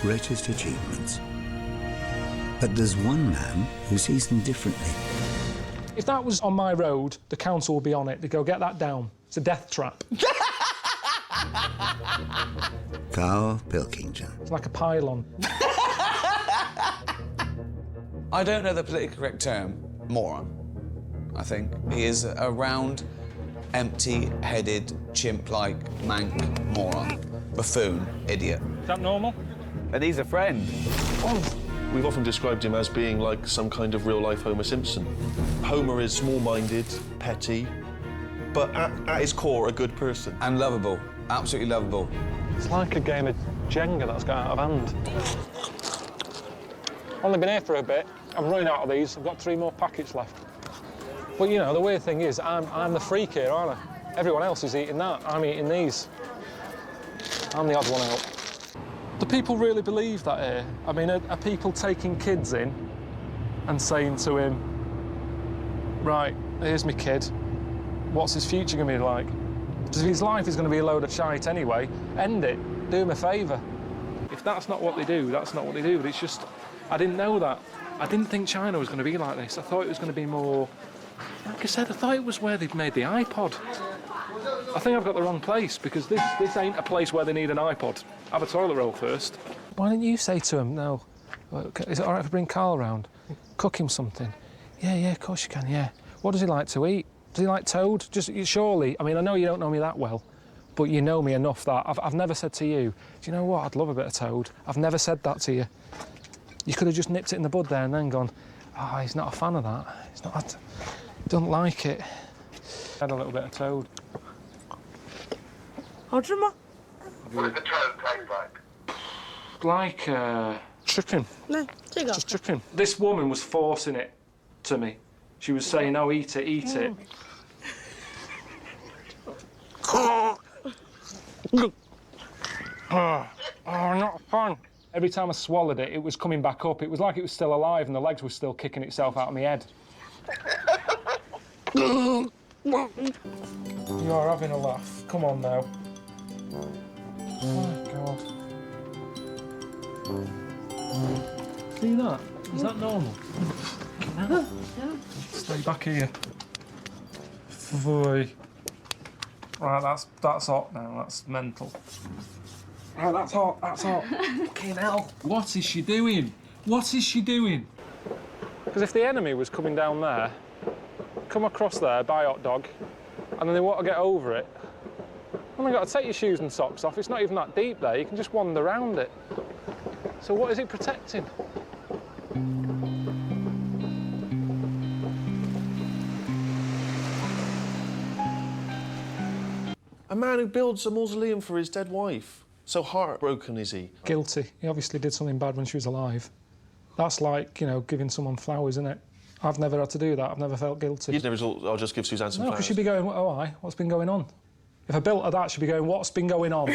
greatest achievements. But there's one man who sees them differently. If that was on my road, the council would be on it. They'd go, get that down. It's a death trap. Carl Pilkington. It's like a pylon. I don't know the politically correct term. Moron, I think. He is a round, empty-headed, chimp-like, mank moron. Buffoon, idiot. Is that normal? And he's a friend. Oh. We've often described him as being like some kind of real-life Homer Simpson. Homer is small-minded, petty, but at his core, a good person. And lovable. Absolutely lovable. It's like a game of Jenga that's got out of hand. Only been here for a bit. I'm running out of these. I've got 3 more packets left. But, you know, the weird thing is, I'm the freak here, aren't I? Everyone else is eating that. I'm eating these. I'm the odd one out. Do people really believe that here? I mean, are people taking kids in and saying to him, right, here's my kid, what's his future going to be like? Because if his life is going to be a load of shite anyway, end it, do him a favour. If that's not what they do, that's not what they do. But it's just, I didn't know that. I didn't think China was going to be like this. I thought it was going to be more, like I said, I thought it was where they'd made the iPod. I think I've got the wrong place, because this ain't a place where they need an iPod. Have a toilet roll first. Why didn't you say to him, no, is it all right if I bring Carl round? Cook him something? Yeah, of course you can, yeah. What does he like to eat? Does he like toad? Just surely, I mean, I know you don't know me that well, but you know me enough that I've never said to you, do you know what, I'd love a bit of toad. I've never said that to you. You could have just nipped it in the bud there and then gone, oh, he's not a fan of that. He's not, don't like it. Had a little bit of toad. What does the toad taste like? Like chicken. No, take off. Just chicken. This woman was forcing it to me. She was saying, "No, eat it, eat it." Oh, not fun. Every time I swallowed it, it was coming back up. It was like it was still alive and the legs were still kicking itself out of my head. You are having a laugh. Come on now. Oh, my God. See that? Is that normal? No. Stay back here. Boy. Right, that's hot now. That's mental. Right, that's hot. That's hot. Fucking hell. What is she doing? What is she doing? Because if the enemy was coming down there, come across there, buy a hot dog, and then they want to get over it, well, you've got to take your shoes and socks off. It's not even that deep there. You can just wander around it. So what is it protecting? A man who builds a mausoleum for his dead wife. So heartbroken is he? Guilty. He obviously did something bad when she was alive. That's like, you know, giving someone flowers, isn't it? I've never had to do that. I've never felt guilty. You'd never thought, I'll just give Suzanne some flowers. No, because she'd be going, oh, aye, what's been going on? If I built her that, she'd be going, what's been going on?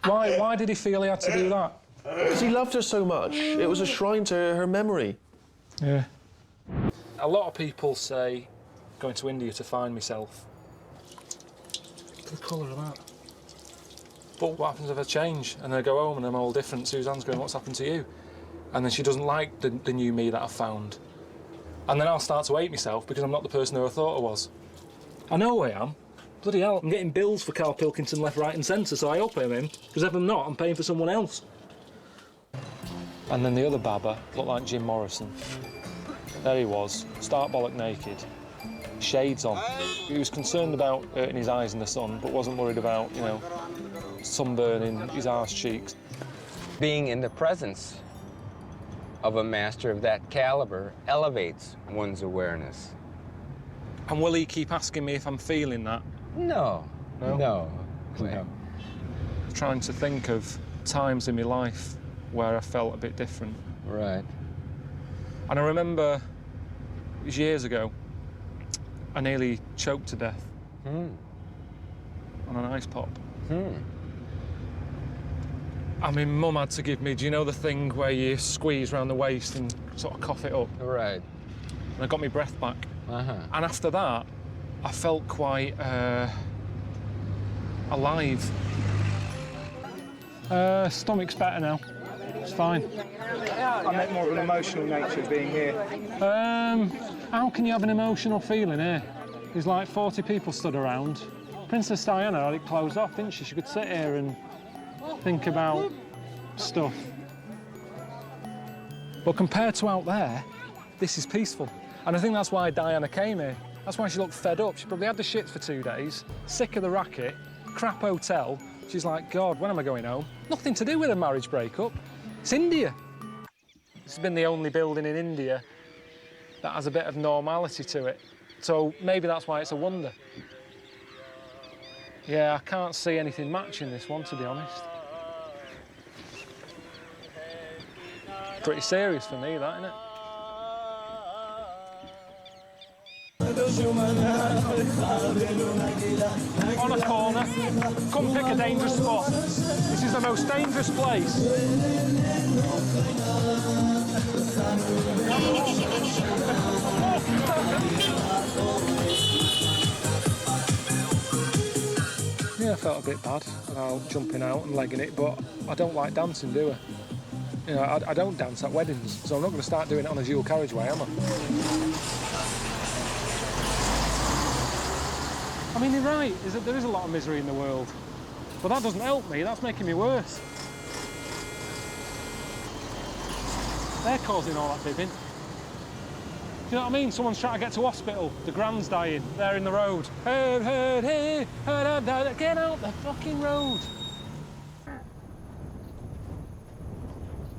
Why did he feel he had to do that? Because he loved her so much. It was a shrine to her memory. Yeah. A lot of people say, going to India to find myself. Look at the colour of that. But what happens if I change and I go home and I'm all different? Suzanne's going, what's happened to you? And then she doesn't like the new me that I've found. And then I'll start to hate myself because I'm not the person who I thought I was. I know who I am. Bloody hell, I'm getting bills for Carl Pilkington left, right and centre, so I hope I'm him, because if I'm not, I'm paying for someone else. And then the other babba looked like Jim Morrison. There he was, stark bollock naked, shades on. He was concerned about hurting his eyes in the sun, but wasn't worried about, you know, sunburning his arse cheeks. Being in the presence of a master of that caliber elevates one's awareness. And will he keep asking me if I'm feeling that? No. Trying to think of times in my life where I felt a bit different. Right. And I remember, it was years ago, I nearly choked to death on an ice pop. I mean, Mum had to give me, do you know the thing where you squeeze around the waist and sort of cough it up? Right. And I got my breath back. Uh-huh. And after that, I felt quite alive. Stomach's better now. It's fine. I meant more of an emotional nature being here. How can you have an emotional feeling here? There's like 40 people stood around. Princess Diana had it closed off, didn't she? She could sit here and think about stuff. But compared to out there, this is peaceful. And I think that's why Diana came here. That's why she looked fed up. She probably had the shits for 2 days, sick of the racket, crap hotel. She's like, God, when am I going home? Nothing to do with a marriage breakup. It's India. This has been the only building in India that has a bit of normality to it. So maybe that's why it's a wonder. Yeah, I can't see anything matching this one, to be honest. Pretty serious for me, that, isn't it? On a corner, come pick a dangerous spot. This is the most dangerous place. Yeah, I felt a bit bad about jumping out and legging it, but I don't like dancing, do I? You know, I don't dance at weddings, so I'm not going to start doing it on a dual carriageway, am I? I mean, you're right, there is a lot of misery in the world. But that doesn't help me, that's making me worse. They're causing all that bibbing. Do you know what I mean? Someone's trying to get to hospital, the grand's dying, they're in the road. Get out the fucking road.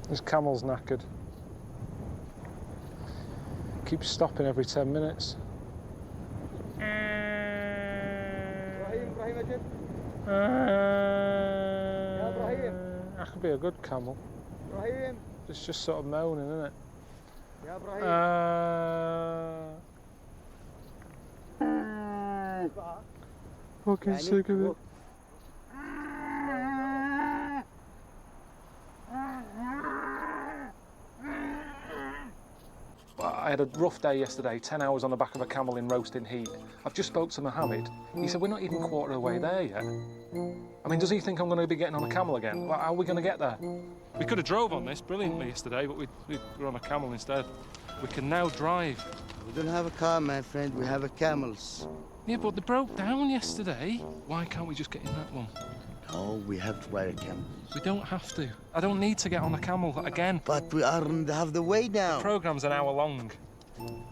This camel's knackered. Keeps stopping every 10 minutes. That could be a good camel. It's just sort of moaning, isn't it? Fucking sick of it. I had a rough day yesterday, 10 hours on the back of a camel in roasting heat. I've just spoke to Mohammed. He said, we're not even quarter of the way there yet. I mean, does he think I'm going to be getting on a camel again? Well, how are we going to get there? We could have drove on this brilliantly yesterday, but we were on a camel instead. We can now drive. We don't have a car, my friend. We have a camels. Yeah, but they broke down yesterday. Why can't we just get in that one? Oh, we have to ride a camel. We don't have to. I don't need to get on a camel again. But we are on half the way now. The programme's an hour long.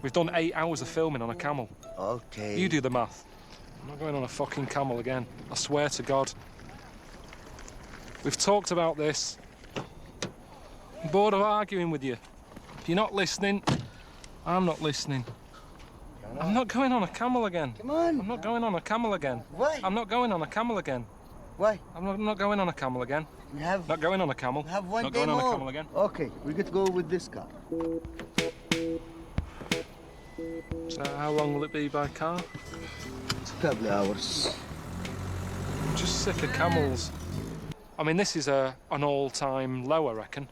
We've done 8 hours of filming on a camel. Okay. You do the math. I'm not going on a fucking camel again. I swear to God. We've talked about this. I'm bored of arguing with you. If you're not listening, I'm not listening. I'm not going on a camel again. Come on. I'm not going on a camel again. Why? I'm not going on a camel again. Why? I'm not going on a camel again. We have. Not going on a camel. We have one not day going more. on a camel again. Okay, we get to go with this car. So how long will it be by car? It's a couple of hours. I'm just sick of camels. I mean, this is an all-time low, I reckon,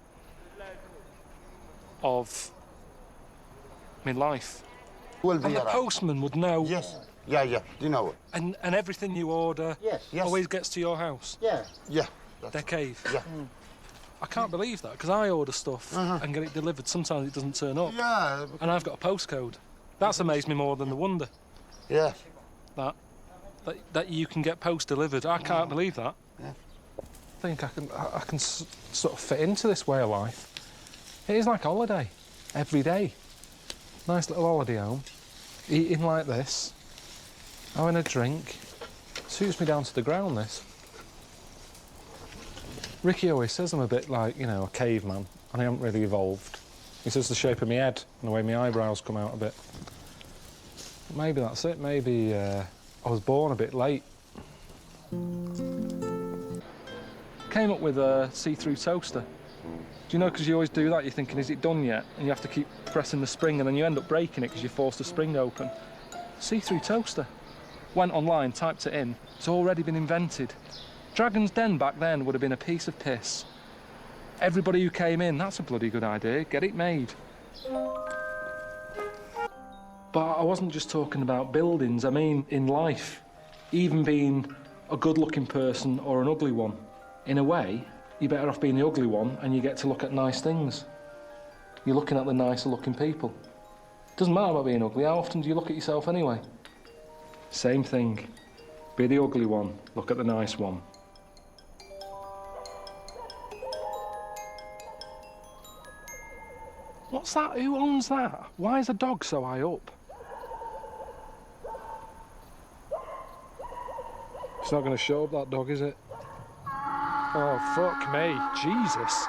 of my life. Will be And the around. postman would know. Yes. Yeah, yeah. You know it. And everything you order Yes. always gets to your house. Yeah. Yeah. Their cave. Yeah. I can't believe that, because I order stuff and get it delivered. Sometimes it doesn't turn up. Yeah. And I've got a postcode. That's amazed me more than the wonder. Yeah. That you can get post delivered. I can't believe that. Yeah. I think I can sort of fit into this way of life. It is like a holiday, every day. Nice little holiday home, eating like this, having a drink. Suits me down to the ground, this. Ricky always says I'm a bit like, you know, a caveman, and I haven't really evolved. He says the shape of my head and the way my eyebrows come out a bit. Maybe that's it. Maybe I was born a bit late. Came up with a see-through toaster. Do you know, because you always do that, you're thinking, is it done yet? And you have to keep pressing the spring, and then you end up breaking it because you force the spring open. See-through toaster. Went online, typed it in. It's already been invented. Dragon's Den back then would have been a piece of piss. Everybody who came in, that's a bloody good idea. Get it made. But I wasn't just talking about buildings, I mean in life. Even being a good-looking person or an ugly one. In a way, you're better off being the ugly one and you get to look at nice things. You're looking at the nicer looking people. Doesn't matter about being ugly, how often do you look at yourself anyway? Same thing. Be the ugly one, look at the nice one. What's that? Who owns that? Why is a dog so high up? It's not going to show up, that dog, is it? Oh, fuck me. Jesus.